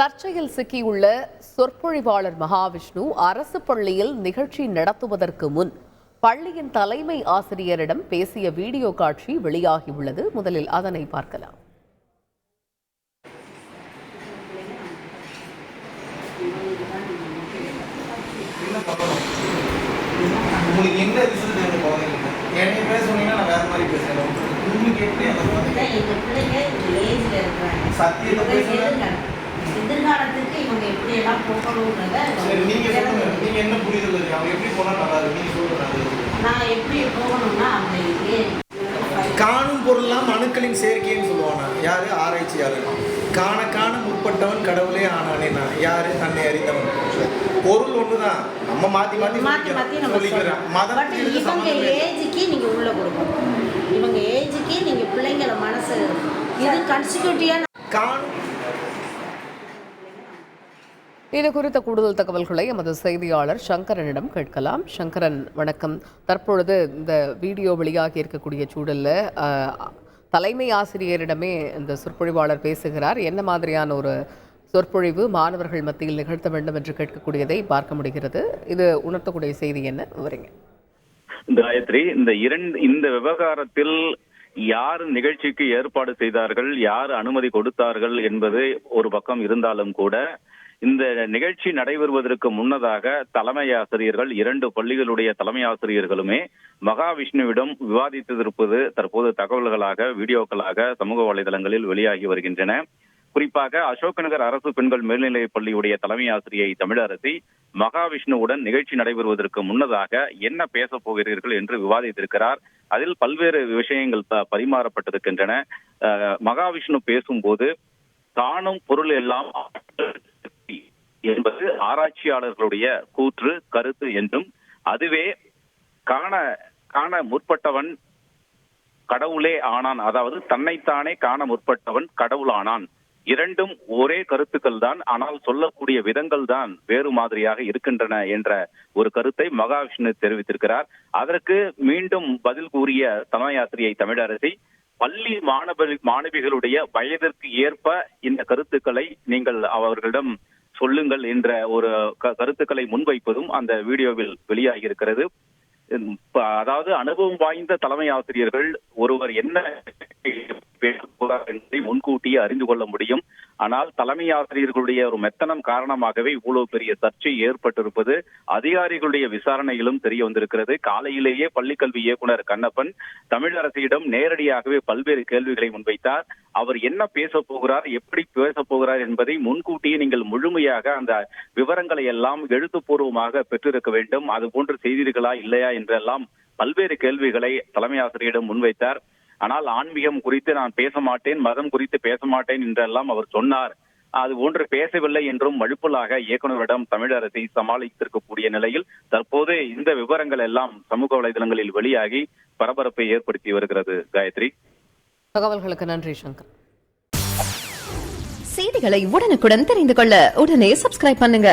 சர்ச்சையில் சிக்கியுள்ள சொற்பொழிவாளர் மகாவிஷ்ணு அரசு பள்ளியில் நிகழ்ச்சி நடத்துவதற்கு முன் பள்ளியின் தலைமை ஆசிரியரிடம் பேசிய வீடியோ காட்சி வெளியாகியுள்ளது. முதலில் அதனை பார்க்கலாம். எதிர்காலத்துக்கு இவங்க எப்படி எல்லாம் போகணும்ன்றத நான் எப்படி போகணும்னா அவங்க காணும் பொருள்லாம் அணுக்களின் சேர்க்கைன்னு சொல்லுவாங்க. யாரு? ஆராய்ச்சியாளர். காண காண முற்பட்டவன் கடவுளே ஆனானே. நான் யாரு? தன்னை அறிந்தவன். பொருள் ஒண்ணுதான், நம்ம மாத்தி சொல்லிக்கிறோம். இவங்க ஏஜுக்கு நீங்க உள்ள கொடுக்கணும். இவங்க ஏஜுக்கு நீங்க பிள்ளைங்கள மனசு இது கன்சிக்யூட்டிவா காணும். இது குறித்த கூடுதல் தகவல்களை எமது செய்தியாளர் சங்கரனிடம் கேட்கலாம். சங்கரன், வணக்கம். தற்பொழுது இந்த வீடியோ வெளியாகி இருக்கக்கூடிய சூழலில் தலைமை ஆசிரியரிடமே இந்த சொற்பொழிவாளர் பேசுகிறார். என்ன மாதிரியான ஒரு சொற்பொழிவு மாணவர்கள் மத்தியில் நிகழ்த்த வேண்டும் என்று கேட்கக்கூடியதை பார்க்க முடிகிறது. இது உணர்த்தக்கூடிய செய்தி என்ன? விவரிங்க. காயத்ரி, இந்த விவகாரத்தில் யார் நிகழ்ச்சிக்கு ஏற்பாடு செய்தார்கள், யார் அனுமதி கொடுத்தார்கள் என்பது ஒரு பக்கம் இருந்தாலும் கூட, இந்த நிகழ்ச்சி நடைபெறுவதற்கு முன்னதாக தலைமை ஆசிரியர்கள், 2 பள்ளிகளுடைய தலைமை ஆசிரியர்களுமே மகாவிஷ்ணுவிடம் விவாதித்திருப்பது தற்போது தகவல்களாக, வீடியோக்களாக சமூக வலைதளங்களில் வெளியாகி வருகின்றன. குறிப்பாக அசோக்நகர் அரசு பெண்கள் மேல்நிலைப் பள்ளியுடைய தலைமை ஆசிரியை தமிழரசி மகாவிஷ்ணுவுடன் நிகழ்ச்சி நடைபெறுவதற்கு முன்னதாக என்ன பேசப் போகிறீர்கள் என்று விவாதித்திருக்கிறார். அதில் பல்வேறு விஷயங்கள் பரிமாறப்பட்டிருக்கின்றன. மகாவிஷ்ணு பேசும்போது காணும் பொருள் எல்லாம் என்பது ஆராய்ச்சியாளர்களுடைய கூற்று, கருத்து என்றும், அதுவே காண முற்பட்டவன் கடவுளே ஆனான், அதாவது தன்னைத்தானே காண முற்பட்டவன் கடவுளானான், இரண்டும் ஒரே கருத்துக்கள் தான், ஆனால் சொல்லக்கூடிய விதங்கள் தான் வேறு மாதிரியாக இருக்கின்றன என்ற ஒரு கருத்தை மகாவிஷ்ணு தெரிவித்திருக்கிறார். அதற்கு மீண்டும் பதில் கூறிய தலைமை ஆசிரியை தமிழரசி, பள்ளி மாணவிகளுடைய வயதிற்கு ஏற்ப இந்த கருத்துக்களை நீங்கள் அவர்களிடம் சொல்லுங்கள் என்ற ஒரு கருத்துக்களை முன்வைப்பதும் அந்த வீடியோவில் வெளியாகி இருக்கிறது. அதாவது அனுபவம் வாய்ந்த தலைமை ஆசிரியர்கள் ஒருவர் என்ன என்பதை முன்கூட்டியே அறிந்து கொள்ள முடியும். ஆனால் தலைமை ஆசிரியர்களுடைய ஒரு மெத்தனம் காரணமாகவே இவ்வளவு பெரிய சர்ச்சை ஏற்பட்டிருப்பது அதிகாரிகளுடைய விசாரணையிலும் தெரிய வந்திருக்கிறது. காலையிலேயே பள்ளிக்கல்வி இயக்குனர் கண்ணப்பன் தமிழரசியிடம் நேரடியாகவே பல்வேறு கேள்விகளை முன்வைத்தார். அவர் என்ன பேச போகிறார், எப்படி பேச போகிறார் என்பதை முன்கூட்டியே நீங்கள் முழுமையாக அந்த விவரங்களை எல்லாம் எழுத்துப்பூர்வமாக பெற்றிருக்க வேண்டும். அது போன்று செய்தீர்களா இல்லையா என்றெல்லாம் பல்வேறு கேள்விகளை தலைமை ஆசிரியரிடம் முன்வைத்தார். ஆனால் ஆன்மீகம் குறித்து நான் பேச மாட்டேன், மதம் குறித்து பேச மாட்டேன் என்றெல்லாம் அவர் சொன்னார். அது போன்று பேசவில்லை என்றும் மழுப்பலாக இயக்குநரிடம் தமிழரசி சமாளித்திருக்கக்கூடிய நிலையில் தற்போது இந்த விவரங்கள் எல்லாம் சமூக வலைதளங்களில் வெளியாகி பரபரப்பை ஏற்படுத்தி வருகிறது. காயத்ரி, தகவல்களுக்கு நன்றி. சங்கர், செய்திகளை உடனுக்குடன் தெரிந்து கொள்ள உடனே சப்ஸ்கிரைப் பண்ணுங்க.